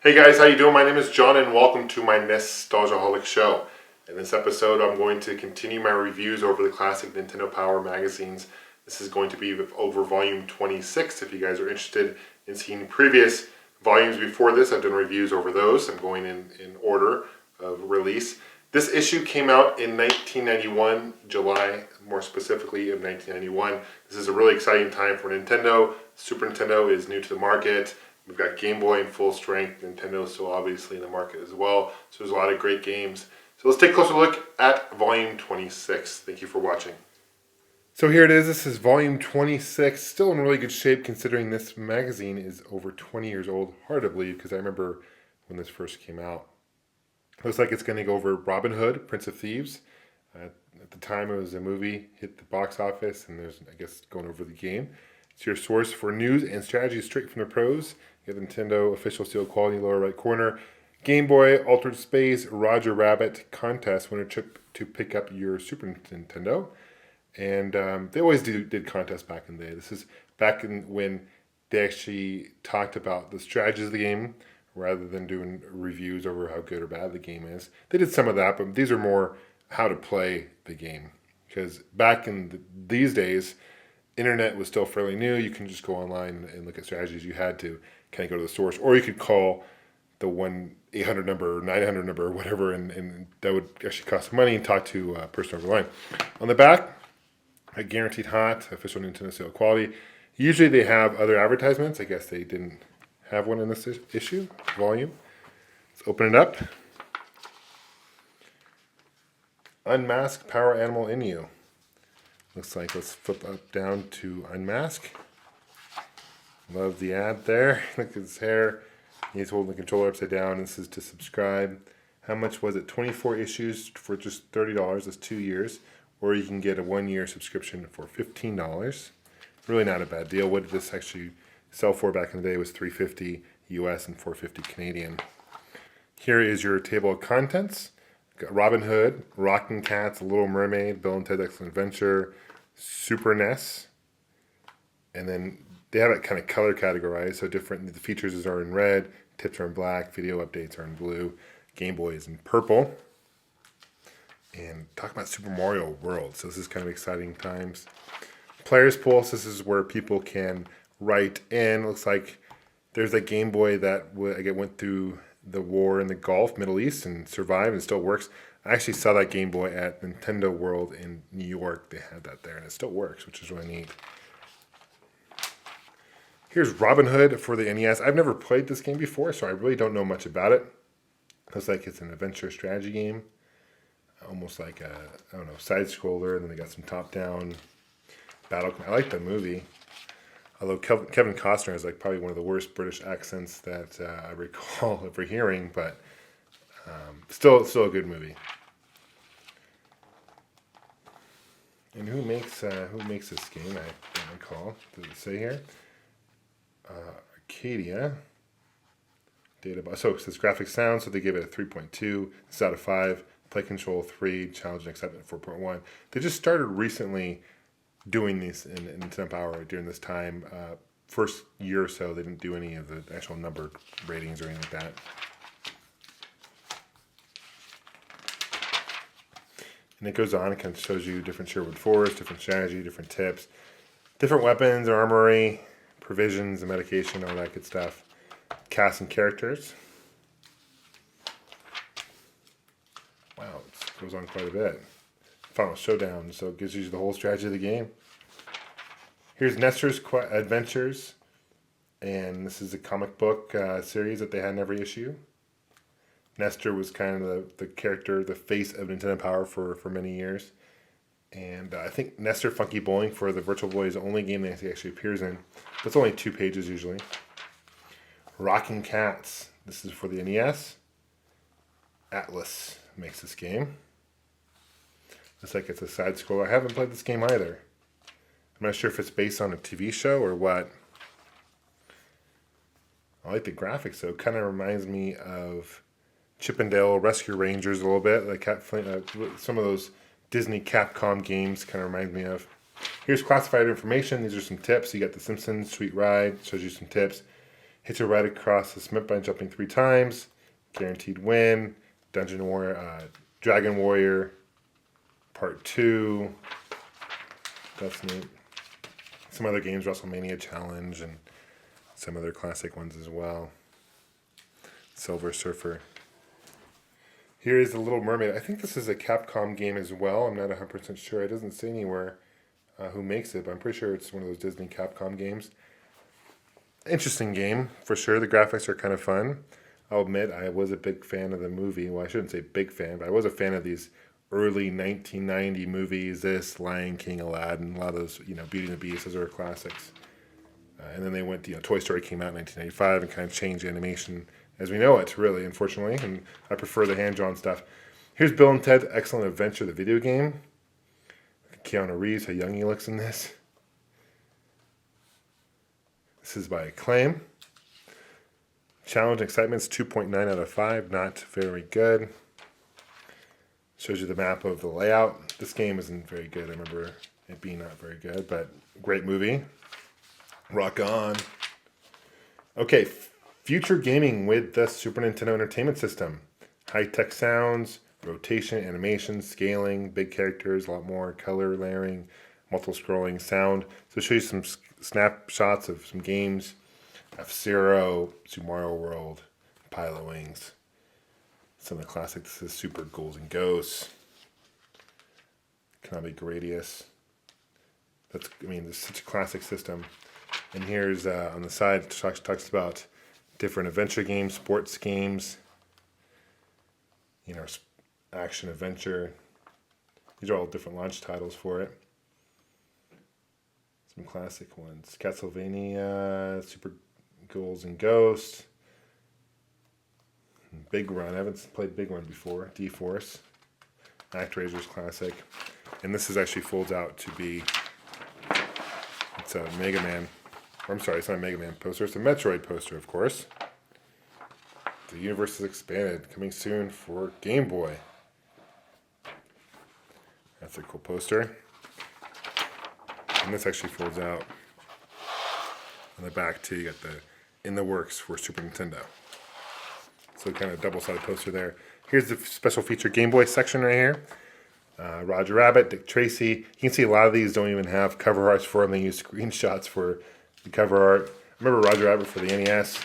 Hey guys, how you doing? My name is John and welcome to my NEStalgiaholic show. In this episode, I'm going to continue my reviews over the classic Nintendo Power magazines. This is going to be over volume 26. If you guys are interested in seeing previous volumes before this, I've done reviews over those. I'm going in order of release. This issue came out in 1991, July, more specifically of 1991. This is a really exciting time for Nintendo. Super Nintendo is new to the market. We've got Game Boy in full strength. Nintendo is still obviously in the market as well. So there's a lot of great games. So let's take a closer look at volume 26. Thank you for watching. So here it is. This is volume 26. Still in really good shape considering this magazine is over 20 years old. Hard to believe because I remember when this first came out. Looks like it's going to go over Robin Hood, Prince of Thieves. At the time it was a movie, hit the box office, and there's, I guess, going over the game. It's your source for news and strategy straight from the pros. You have Nintendo official seal quality lower right corner. Game Boy, Altered Space, Roger Rabbit contest winner trip to pick up your Super Nintendo. And they always did contests back in the day. This is back in when they actually talked about the strategies of the game rather than doing reviews over how good or bad the game is. They did some of that, but these are more how to play the game. Because back in these days, internet was still fairly new. You can just go online and look at strategies. You had to kind of go to the source, or you could call the 1-800 number or 900 number or whatever, and that would actually cost money, and talk to a person over the line. On the back, a guaranteed hot, official Nintendo sale quality. Usually they have other advertisements. I guess they didn't have one in this issue, volume. Let's open it up. Unmask Power Animal in You. Looks like, let's flip up down to Unmask. Love the ad there. Look at his hair. He's holding the controller upside down. This is to subscribe. How much was it? 24 issues for just $30. That's 2 years. Or you can get a 1-year subscription for $15. Really not a bad deal. What did this actually sell for back in the day? It was $350 US and $450 Canadian. Here is your table of contents. Got Robin Hood, Rockin' Cats, Little Mermaid, Bill and Ted's Excellent Adventure, Super NES, and then they have it kind of color categorized, so different. The features are in red, tips are in black, video updates are in blue, Game Boy is in purple. And talk about Super Mario World, so this is kind of exciting times. Players Pulse, this is where people can write in. Looks like there's a Game Boy that went through the war in the Gulf, Middle East, and survived and still works. I actually saw that Game Boy at Nintendo World in New York. They had that there, and it still works, which is really neat. Here's Robin Hood for the NES. I've never played this game before, so I really don't know much about it. Looks like it's an adventure strategy game. Almost like a, I don't know, side-scroller, and then they got some top-down battle. I like the movie. Although Kevin Costner has like probably one of the worst British accents that I recall ever hearing, but still a good movie. And who makes this game? I don't recall. Does it say here? Arcadia. Database. So it says graphic sound, so they gave it a 3.2. It's out of 5. Play control 3. Challenge and acceptance 4.1. They just started recently doing these in Nintendo Power during this time. First year or so, they didn't do any of the actual number ratings or anything like that. And it goes on, it kind of shows you different Sherwood Forest, different strategy, different tips, different weapons, armory, provisions, and medication, all that good stuff. Cast and characters. Wow, it goes on quite a bit. Final Showdown, so it gives you the whole strategy of the game. Here's Nestor's Adventures, and this is a comic book series that they had in every issue. Nestor was kind of the character, the face of Nintendo Power for many years. And I think Nestor Funky Bowling for the Virtual Boy is the only game that he actually appears in. That's only 2 pages usually. Rockin' Cats, this is for the NES. Atlas makes this game. Looks like it's a side scroller. I haven't played this game either. I'm not sure if it's based on a TV show or what. I like the graphics though. It kind of reminds me of Chippendale Rescue Rangers a little bit. Like some of those Disney Capcom games kind of remind me of. Here's classified information. These are some tips. You got The Simpsons, Sweet Ride. Shows you some tips. Hit your right across the cement by jumping 3 times. Guaranteed win. Dungeon Warrior, Dragon Warrior, Part 2. That's neat. Some other games, WrestleMania Challenge, and some other classic ones as well. Silver Surfer. Here is The Little Mermaid. I think this is a Capcom game as well. I'm not 100% sure. It doesn't say anywhere who makes it, but I'm pretty sure it's one of those Disney Capcom games. Interesting game, for sure. The graphics are kind of fun. I'll admit I was a big fan of the movie. Well, I shouldn't say big fan, but I was a fan of these early 1990 movies. This, Lion King, Aladdin, a lot of those, Beauty and the Beast, those are classics. And then they went, Toy Story came out in 1995 and kind of changed animation as we know it, really, unfortunately. And I prefer the hand-drawn stuff. Here's Bill and Ted's Excellent Adventure, the video game. Keanu Reeves, how young he looks in this. This is by Acclaim. Challenge and Excitement's 2.9 out of 5. Not very good. Shows you the map of the layout. This game isn't very good. I remember it being not very good, but great movie. Rock on. Okay, future gaming with the Super Nintendo Entertainment System. High-tech sounds, rotation, animation, scaling, big characters, a lot more color layering, multiple scrolling, sound. So show you some snapshots of some games. F-Zero, Super Mario World, Pilot Wings. Some of the classics. This is Super Ghouls and Ghosts. Konami Gradius. This is such a classic system. And here's on the side, talks about different adventure games, sports games, action adventure. These are all different launch titles for it. Some classic ones. Castlevania, Super Ghouls and Ghosts. Big Run. I haven't played Big Run before. D-Force. ActRaiser's classic. And this is actually folds out to be, it's a Mega Man. I'm sorry, it's not a Mega Man poster. It's a Metroid poster, of course. The universe is expanded. Coming soon for Game Boy. That's a cool poster. And this actually folds out. On the back, too, you got the In the Works for Super Nintendo. So kind of double-sided poster there. Here's the special feature Game Boy section right here. Roger Rabbit, Dick Tracy. You can see a lot of these don't even have cover arts for them. They use screenshots for the cover art. I remember Roger Rabbit for the NES.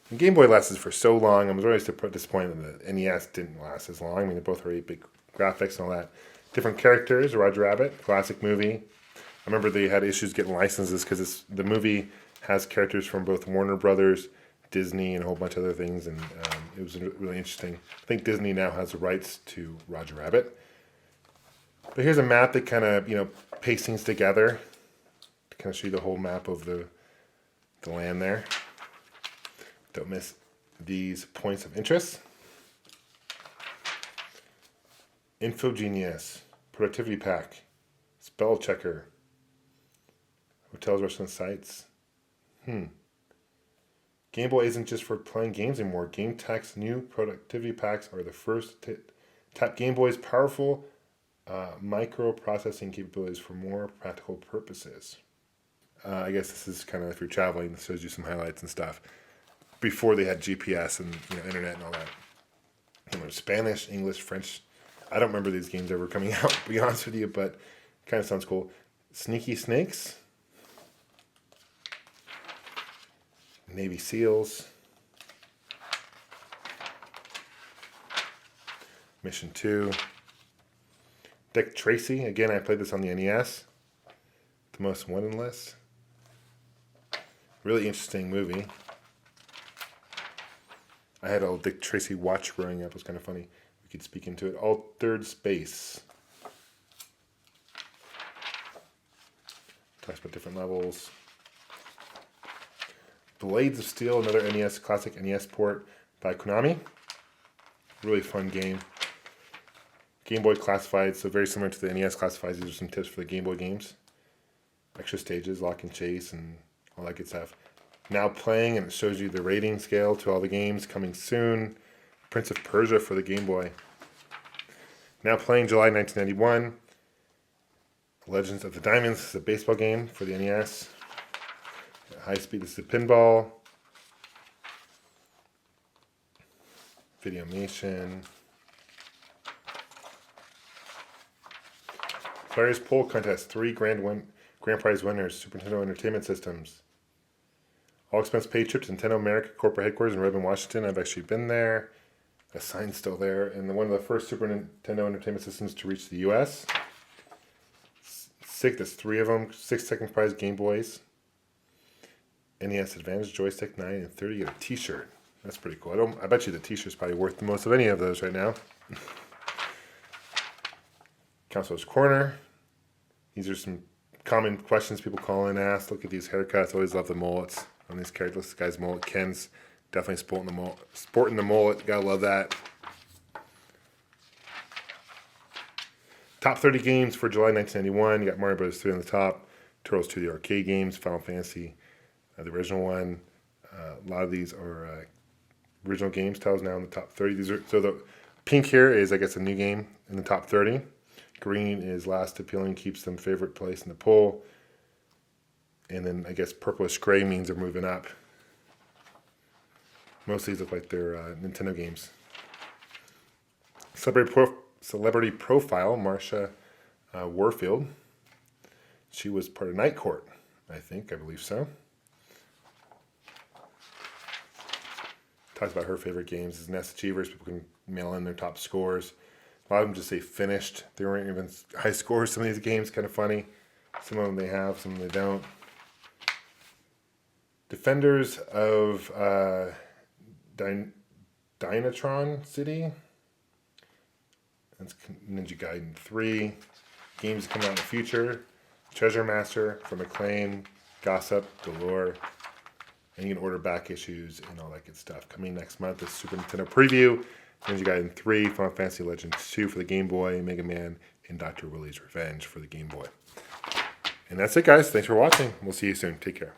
And Game Boy lasted for so long. I was always disappointed that the NES didn't last as long. They're both very big graphics and all that. Different characters, Roger Rabbit, classic movie. I remember they had issues getting licenses because the movie has characters from both Warner Brothers, Disney, and a whole bunch of other things, and it was really interesting. I think Disney now has the rights to Roger Rabbit. But here's a map that kind of, pastes things together to kind of show you the whole map of the land there. Don't miss these points of interest. Infogenius, Productivity Pack, Spell Checker, Hotels, Restaurants, Sites. Game Boy isn't just for playing games anymore. Game Tech's new productivity packs are the first to tap Game Boy's powerful microprocessing capabilities for more practical purposes. I guess this is kind of if you're traveling, this shows you some highlights and stuff. Before they had GPS and internet and all that. Spanish, English, French. I don't remember these games ever coming out, to be honest with you, but kind of sounds cool. Sneaky Snakes. Navy SEALs. Mission 2. Dick Tracy. Again, I played this on the NES. The Most Wanted list. Really interesting movie. I had a Dick Tracy watch growing up. It was kind of funny. We could speak into it. Altered Space. Talks about different levels. Blades of Steel, another NES classic NES port by Konami. Really fun game. Game Boy classified, so very similar to the NES classifieds. These are some tips for the Game Boy games. Extra stages, lock and chase, and all that good stuff. Now playing, and it shows you the rating scale to all the games coming soon. Prince of Persia for the Game Boy. Now playing July 1991. Legends of the Diamonds. This is a baseball game for the NES. High Speed. This is a pinball. Videomation. Players Poll Contest. 3 grand prize winners. Super Nintendo Entertainment Systems. All expense paid trip to Nintendo America corporate headquarters in Redmond, Washington. I've actually been there. The sign's still there. And one of the first Super Nintendo Entertainment Systems to reach the U.S. That's 3 of them. 6 second prize Game Boys. NES Advantage Joystick 9 and 30. You get a T-shirt. That's pretty cool. I bet you the T-shirt's probably worth the most of any of those right now. Counselor's Corner. These are some common questions people call in and ask. Look at these haircuts. Always love the mullets on these characters. This guy's mullet. Ken's definitely sporting the mullet. Gotta love that. Top 30 games for July 1991. You got Mario Bros. 3 on the top. Turtles 2, the arcade games. Final Fantasy, the original one. A lot of these are original games. Titles now in the top 30. These are, so the pink here is, I guess, a new game in the top 30. Green is last appealing, keeps them favorite place in the poll. And then I guess purplish gray means they're moving up. Most of these look like they're Nintendo games. Celebrity profile, Marsha Warfield. She was part of Night Court, I believe so. Talks about her favorite games as NES Achievers. People can mail in their top scores. A lot of them just say finished. They weren't even high scores. Some of these games, kind of funny. Some of them they have, some of them they don't. Defenders of Dynatron City. That's Ninja Gaiden 3. Games coming out in the future. Treasure Master from Acclaim. Gossip Galore. And you can order back issues and all that good stuff. Coming next month, the Super Nintendo Preview. Ninja Gaiden 3, Final Fantasy Legends 2 for the Game Boy, Mega Man, and Dr. Willie's Revenge for the Game Boy. And that's it, guys. Thanks for watching. We'll see you soon. Take care.